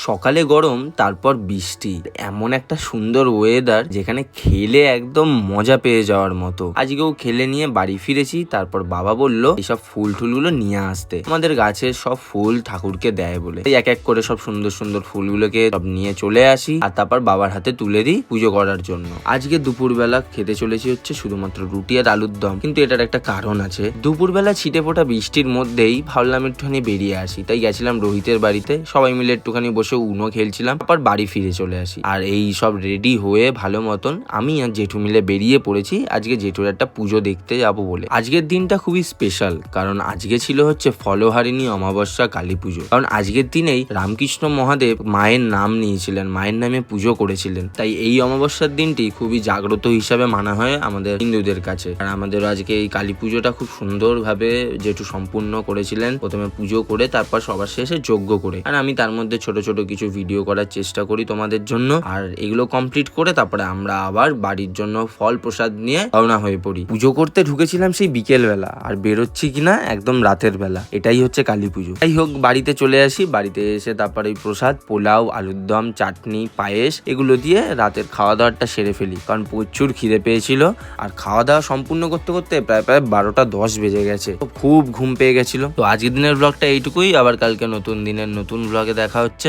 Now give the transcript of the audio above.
সকালে গরম তারপর বৃষ্টি, এমন একটা সুন্দর ওয়েদার যেখানে খেলে একদম মজা পেয়ে যাওয়ার মতো। আজকেও খেলে নিয়ে বাড়ি ফিরেছি। তারপর বাবা বলল এইসব ফুল টুলগুলো নিয়ে আসতে, আমাদের গাছের সব ফুল ঠাকুরকে দেয় বলে। এক এক করে সব সুন্দর সুন্দর ফুলগুলোকে সব নিয়ে চলে আসি আর তারপর বাবার হাতে তুলে দিই পুজো করার জন্য। আজকে দুপুরবেলা খেতে চলেছি হচ্ছে শুধুমাত্র রুটি আর আলুর দম, কিন্তু এটার একটা কারণ আছে। দুপুরবেলা ছিটে ফোটা বৃষ্টির মধ্যেই ভাবলাম একটুখানি বেরিয়ে আসি, তাই গেছিলাম রোহিতের বাড়িতে। সবাই মিলে একটুখানি বসে উনো খেলছিলাম, তারপর বাড়ি ফিরে চলে আসি। আর এই সব রেডি হয়ে ভালো মতন আমি আর জেঠু মিলে বেরিয়ে পড়েছি আজকে জেঠুর একটা পুজো দেখতে যাবো বলে। আজকের দিনটা খুবই স্পেশাল, কারণ আজকে ছিল হচ্ছে ফলহারিণী অমাবস্যা কালী পুজো। কারণ আজকের দিনেই রামকৃষ্ণ মহাদেব মায়ের নাম নিয়েছিলেন, মায়ের নামে পুজো করেছিলেন। তাই এই অমাবস্যার দিনটি খুবই জাগ্রত হিসাবে মানা হয় আমাদের হিন্দুদের কাছে। আর আমাদের আজকে এই কালী পুজোটা খুব সুন্দরভাবে জেঠু সম্পূর্ণ করেছিলেন। প্রথমে পুজো করে তারপর সবার শেষে যজ্ঞ করে। আর আমি তার মধ্যে ছোট ছোট কিছু ভিডিও করার চেষ্টা করি তোমাদের জন্য। আর এগুলো কমপ্লিট করে তারপরে আমরা আবার বাড়ির জন্য ফল প্রসাদ নিয়ে রওনা হয়ে পড়ি। পুজো করতে ঢুকেছিলাম সেই বিকেল বেলা, আর বেরোচ্ছি কিনা একদম রাতের বেলা। এটাই হচ্ছে কালী পুজো। যাই হোক, বাড়িতে চলে আসি। বাড়িতে এসে তারপরে এই প্রসাদ, পোলাও, আলুর দম, চাটনি, পায়েস এগুলো দিয়ে রাতের খাওয়া দাওয়াটা সেরে ফেলি, কারণ প্রচুর খিদে পেয়েছিল। আর খাওয়া দাওয়া সম্পূর্ণ করতে করতে প্রায় 12টা 10 বেজে গেছে। খুব ঘুম পেয়ে গেছিল। তো আজকের দিনের ব্লগটা এইটুকুই। আবার কালকে নতুন দিনের নতুন ব্লগে দেখা হচ্ছে।